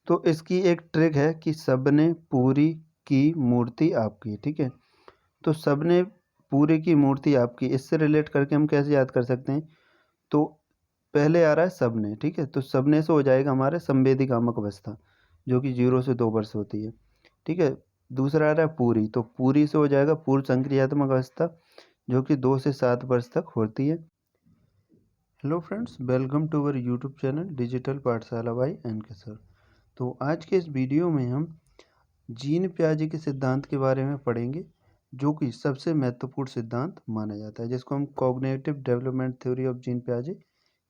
तो इसकी एक ट्रिक है कि सबने पूरी की मूर्ति आपकी, ठीक है। तो सबने पूरी की मूर्ति आपकी, इससे रिलेट करके हम कैसे याद कर सकते हैं? तो पहले आ रहा है सबने, ठीक है। तो सबने से हो जाएगा हमारे संवेदी कामक अवस्था, जो कि 0 से 2 वर्ष होती है, ठीक है। दूसरा आ रहा है पूरी, तो पूरी से हो जाएगा पूर्व संक्रियात्मक अवस्था, जो कि 2 से 7 वर्ष तक होती है। Hello friends, welcome to our YouTube channel digital Pathshala by N K. Sir. तो आज के इस वीडियो में हम जीन पियाजे के सिद्धांत के बारे में पढ़ेंगे, जो कि सबसे महत्वपूर्ण सिद्धांत माना जाता है, जिसको हम cognitive development theory of Jean पियाजे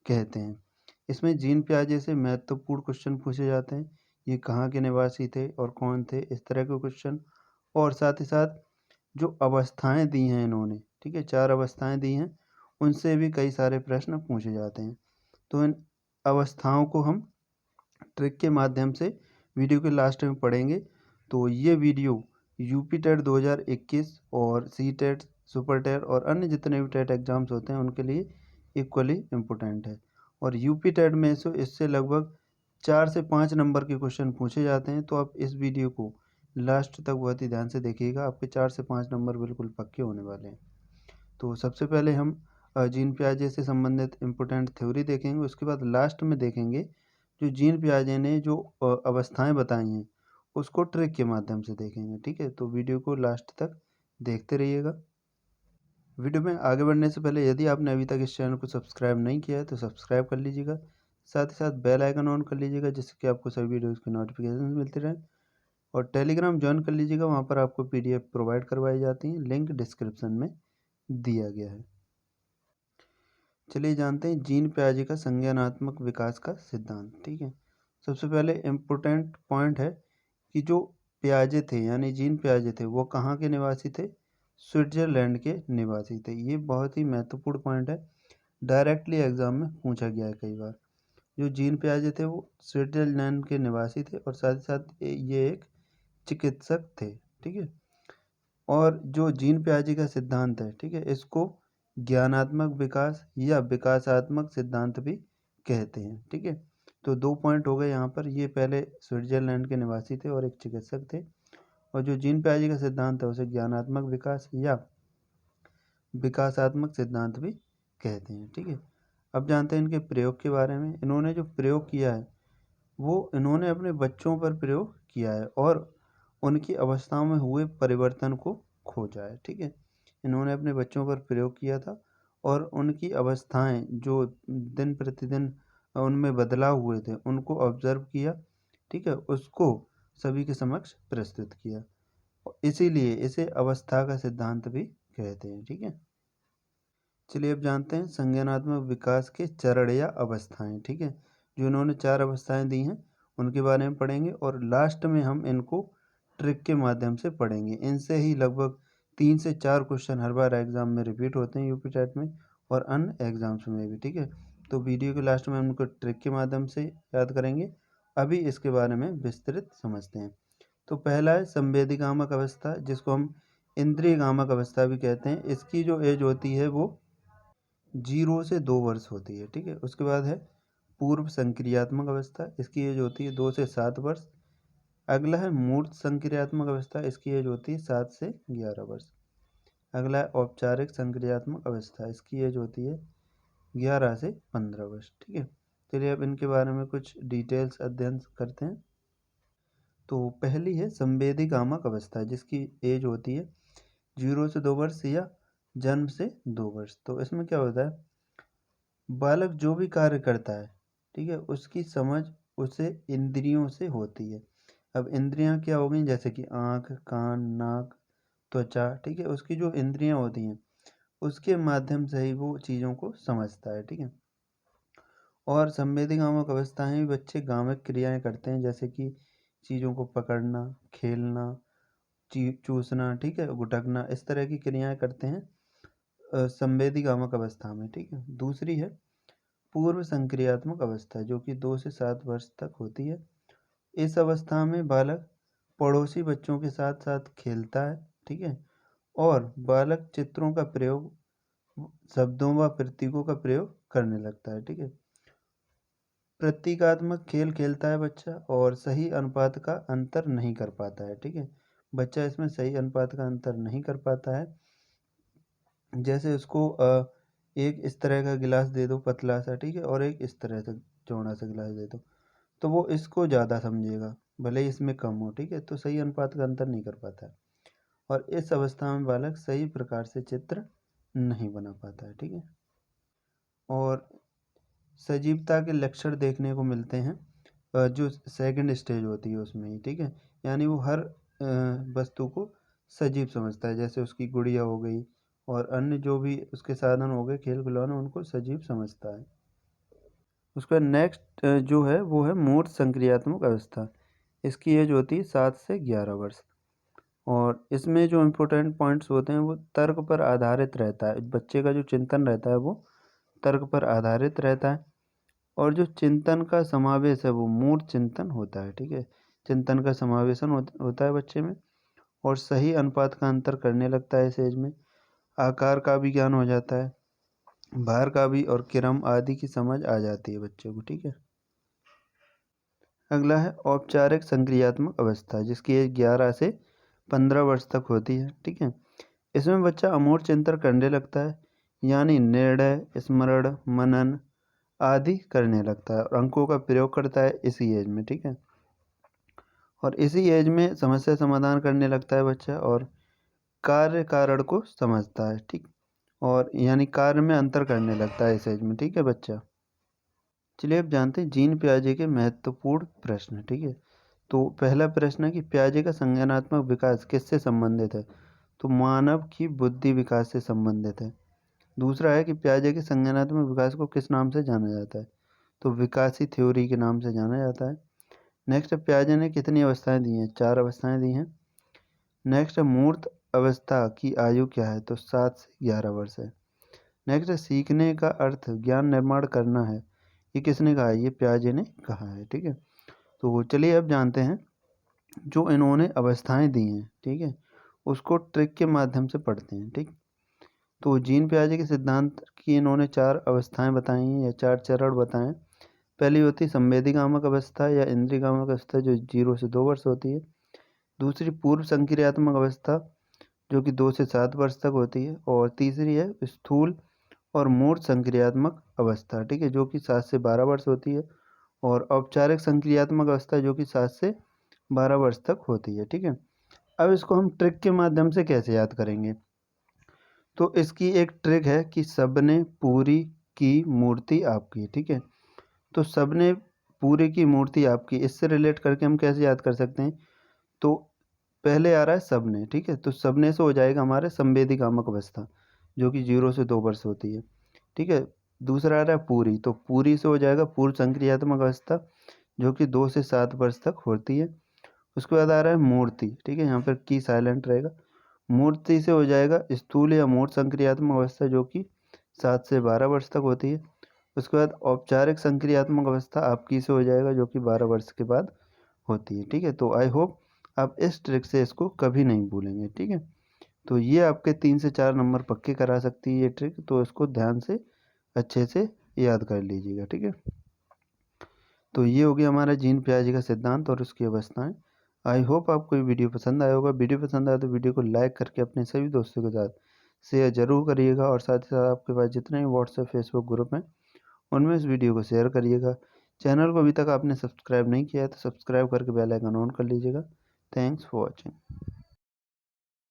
कहते हैं। इसमें जीन पियाजे से महत्वपूर्ण क्वेश्चन पूछे जाते हैं, ये कहाँ के निवासी थे और कौन थे, इस तरह के क्वेश्चन। और साथ ही साथ जो अवस्थाएं दी हैं इन्होंने, ठीक है, 4 अवस्थाएं दी हैं, उनसे भी कई सारे प्रश्न पूछे जाते हैं। तो इन अवस्थाओं को हम ट्रिक के माध्यम से वीडियो के लास्ट में पढ़ेंगे। तो ये वीडियो यूपी टेट 2021 और सी टेट, सुपर टेट और अन्य जितने भी टेट एग्जाम्स होते हैं उनके लिए इक्वली इम्पोर्टेंट है। और यूपी टेट में से इससे लगभग 4 से 5 नंबर के क्वेश्चन पूछे जाते हैं। तो आप इस वीडियो को लास्ट तक बहुत ही ध्यान से देखिएगा, आपके 4 से 5 नंबर बिल्कुल पक्के होने वाले हैं। तो सबसे पहले हम जीन पियाजे से संबंधित इम्पोर्टेंट थ्योरी देखेंगे, उसके बाद लास्ट में देखेंगे जो जीन पियाजे ने जो अवस्थाएं बताई हैं उसको ट्रिक के माध्यम से देखेंगे, ठीक है। तो वीडियो को लास्ट तक देखते रहिएगा। वीडियो में आगे बढ़ने से पहले यदि आपने अभी तक इस चैनल को सब्सक्राइब नहीं किया है तो सब्सक्राइब कर लीजिएगा, साथ ही साथ बेल आइकन ऑन कर लीजिएगा, जिससे कि आपको सभी वीडियोज़ की नोटिफिकेशन मिलती रहे। और टेलीग्राम ज्वाइन कर लीजिएगा, वहाँ पर आपको PDF प्रोवाइड करवाई जाती हैं, लिंक डिस्क्रिप्शन में दिया गया है। चलिए जानते हैं जीन पियाजे का संज्ञानात्मक विकास का सिद्धांत, ठीक है। सबसे पहले इम्पोर्टेंट पॉइंट है कि जो पियाजे थे यानी जीन पियाजे थे वो कहाँ के निवासी थे? स्विट्जरलैंड के निवासी थे। ये बहुत ही महत्वपूर्ण पॉइंट है, डायरेक्टली एग्जाम में पूछा गया है कई बार। जो जीन पियाजे थे वो स्विट्जरलैंड के निवासी थे और साथ ही साथ ये एक चिकित्सक थे, ठीक है। और जो जीन पियाजे का सिद्धांत है, ठीक है, इसको ज्ञानात्मक विकास या विकासात्मक सिद्धांत भी कहते हैं, ठीक है। तो 2 पॉइंट हो गए यहाँ पर, ये पहले स्विट्जरलैंड के निवासी थे और एक चिकित्सक थे। और जो जीन पियाजे का सिद्धांत है उसे ज्ञानात्मक विकास या विकासात्मक सिद्धांत भी कहते हैं, ठीक है। अब जानते हैं इनके प्रयोग के बारे में। इन्होंने जो प्रयोग किया है वो इन्होंने अपने बच्चों पर प्रयोग किया है और उनकी अवस्थाओं में हुए परिवर्तन को खोजा है, ठीक है। इन्होंने अपने बच्चों पर प्रयोग किया था और उनकी अवस्थाएं जो दिन प्रतिदिन उनमें बदलाव हुए थे उनको ऑब्जर्व किया, ठीक है, उसको सभी के समक्ष प्रस्तुत किया। इसीलिए इसे अवस्था का सिद्धांत भी कहते हैं, ठीक है। चलिए अब जानते हैं संज्ञानात्मक विकास के चरण या अवस्थाएं, ठीक है। जो इन्होंने 4 अवस्थाएं दी हैं उनके बारे में पढ़ेंगे और लास्ट में हम इनको ट्रिक के माध्यम से पढ़ेंगे। इनसे ही लगभग 3 से 4 क्वेश्चन हर बार एग्जाम में रिपीट होते हैं, यूपी टेट में और अन्य एग्जाम्स में भी, ठीक है। तो वीडियो के लास्ट में हम उनको ट्रिक के माध्यम से याद करेंगे। अभी इसके बारे में विस्तृत समझते हैं। तो पहला है संवेदी कामक अवस्था, जिसको हम इंद्रिय कामक अवस्था भी कहते हैं। इसकी जो एज होती है वो 0 से 2 वर्ष होती है, ठीक है। उसके बाद है पूर्व संक्रियात्मक अवस्था, इसकी एज होती है 2 से 7 वर्ष। अगला है मूर्त संक्रियात्मक अवस्था, इसकी एज होती है 7 से 11 वर्ष। अगला है औपचारिक संक्रियात्मक अवस्था, इसकी एज होती है 11 से 15 वर्ष, ठीक है। चलिए अब इनके बारे में कुछ डिटेल्स अध्ययन करते हैं। तो पहली है संवेदी कामक अवस्था, जिसकी एज होती है 0 से 2 वर्ष या जन्म से 2 वर्ष। तो इसमें क्या होता है, बालक जो भी कार्य करता है, ठीक है, उसकी समझ उसे इंद्रियों से होती है। अब इंद्रियां क्या हो गई, जैसे कि आँख, कान, नाक, त्वचा, ठीक है, उसकी जो इंद्रियां होती हैं उसके माध्यम से ही वो चीज़ों को समझता है, ठीक है। और संवेदी कामक अवस्थाएं भी बच्चे कामिक क्रियाएं करते हैं, जैसे कि चीज़ों को पकड़ना, खेलना, चूसना, ठीक है, गुटकना, इस तरह की क्रियाएं करते हैं संवेदी कामक अवस्था में, ठीक है। दूसरी है पूर्व संक्रियात्मक अवस्था, जो कि 2 से 7 वर्ष तक होती है। इस अवस्था में बालक पड़ोसी बच्चों के साथ साथ खेलता है, ठीक है, और बालक चित्रों का प्रयोग, शब्दों व प्रतीकों का प्रयोग करने लगता है, ठीक है। प्रतीकात्मक खेल खेलता है बच्चा और सही अनुपात का अंतर नहीं कर पाता है। ठीक है, बच्चा इसमें सही अनुपात का अंतर नहीं कर पाता है। जैसे उसको एक इस तरह का गिलास दे दो पतला सा, ठीक है, और एक इस तरह से चौड़ा सा गिलास दे दो, तो वो इसको ज़्यादा समझेगा भले ही इसमें कम हो। ठीक है, तो सही अनुपात का अंतर नहीं कर पाता है और इस अवस्था में बालक सही प्रकार से चित्र नहीं बना पाता है। ठीक है, और सजीवता के लक्षण देखने को मिलते हैं जो सेकंड स्टेज होती है उसमें ही। ठीक है, यानी वो हर वस्तु को सजीव समझता है, जैसे उसकी गुड़िया हो गई और अन्य जो भी उसके साधन हो गए खेल खिलौने, उनको सजीव समझता है। उसका नेक्स्ट जो है वो है मूर्त संक्रियात्मक अवस्था। इसकी एज होती है 7 से 11 वर्ष और इसमें जो इम्पोर्टेंट पॉइंट्स होते हैं वो तर्क पर आधारित रहता है। बच्चे का जो चिंतन रहता है वो तर्क पर आधारित रहता है और जो चिंतन का समावेश है वो मूर्त चिंतन होता है। ठीक है, चिंतन का समावेशन होता है बच्चे में और सही अनुपात का अंतर करने लगता है इस एज में। आकार का भी ज्ञान हो जाता है, भार का भी, और क्रम आदि की समझ आ जाती है बच्चे को। ठीक है, अगला है औपचारिक संक्रियात्मक अवस्था, जिसकी एज 11 से 15 वर्ष तक होती है। ठीक है, इसमें बच्चा अमूर्त चिंतन करने लगता है, यानी निर्णय, स्मरण, मनन आदि करने लगता है और अंकों का प्रयोग करता है इसी एज में। ठीक है, और इसी एज में समस्या समाधान करने लगता है बच्चा और कार्य कारण को समझता है। ठीक, और यानी कार्य में अंतर करने लगता है इस एज में। ठीक है बच्चा, चलिए अब जानते हैं जीन पियाजे के महत्वपूर्ण प्रश्न। ठीक है, तो पहला प्रश्न है कि पियाजे का संज्ञानात्मक विकास किससे संबंधित है? तो मानव की बुद्धि विकास से संबंधित है। दूसरा है कि पियाजे के संज्ञानात्मक विकास को किस नाम से जाना जाता है? तो विकासी थ्योरी के नाम से जाना जाता है। नेक्स्ट, पियाजे ने कितनी अवस्थाएं दी हैं? 4 अवस्थाएं दी हैं। नेक्स्ट, मूर्त अवस्था की आयु क्या है? तो 7 से 11 वर्ष है। नेक्स्ट, सीखने का अर्थ ज्ञान निर्माण करना है, ये किसने कहा है? ये पियाजे ने कहा है। ठीक है, तो चलिए अब जानते हैं जो इन्होंने अवस्थाएं दी हैं। ठीक है, उसको ट्रिक के माध्यम से पढ़ते हैं। ठीक, तो जीन पियाजे के सिद्धांत की इन्होंने 4 अवस्थाएं बताई हैं या 4 चरण बताएं। पहली होती है संवेदीकामक अवस्था या इंद्रियकामक अवस्था, जो 0 से 2 वर्ष होती है। दूसरी पूर्व संक्रियात्मक अवस्था, जो कि 2 से 7 वर्ष तक होती है। और तीसरी है स्थूल और मूर्त संक्रियात्मक अवस्था, ठीक है, जो कि 7 से 12 वर्ष होती है। और औपचारिक संक्रियात्मक अवस्था जो कि 7 से 12 वर्ष तक होती है। ठीक है, अब इसको हम ट्रिक के माध्यम से कैसे याद करेंगे? तो इसकी एक ट्रिक है कि सबने पूरी की मूर्ति आपकी। ठीक है, तो सबने पूरी की मूर्ति आपकी, इससे रिलेट करके हम कैसे याद कर सकते हैं? तो पहले आ रहा है सबने। ठीक है, तो सबने से हो जाएगा हमारे संवेदी कामक अवस्था, जो कि 0 से 2 वर्ष होती है। ठीक है, दूसरा आ रहा है पूरी, तो पूरी से हो जाएगा पूर्व संक्रियात्मक अवस्था, जो कि 2 से 7 वर्ष तक होती है। उसके बाद आ रहा है मूर्ति। ठीक है, यहाँ पर की साइलेंट रहेगा। मूर्ति से हो जाएगा स्थूल या मूर्त संक्रियात्मक अवस्था, जो कि 7 से 12 वर्ष तक होती है। उसके बाद औपचारिक संक्रियात्मक अवस्था आपकी से हो जाएगा, जो कि 12 वर्ष के बाद होती है। ठीक है, तो आई होप आप इस ट्रिक से इसको कभी नहीं भूलेंगे। ठीक है, तो ये आपके 3 से 4 नंबर पक्के करा सकती है ये ट्रिक, तो इसको ध्यान से अच्छे से याद कर लीजिएगा। ठीक है, तो ये हो गया हमारा जीन पियाजे का सिद्धांत और उसकी अवस्थाएं। आई होप आपको ये वीडियो पसंद आया होगा। वीडियो पसंद आया तो वीडियो को लाइक करके अपने सभी दोस्तों के साथ शेयर जरूर करिएगा और साथ ही साथ आपके पास जितने भी व्हाट्सएप फेसबुक ग्रुप हैं उनमें इस वीडियो को शेयर करिएगा। चैनल को अभी तक आपने सब्सक्राइब नहीं किया है तो सब्सक्राइब करके बेल आइकन ऑन कर लीजिएगा। Thanks for watching.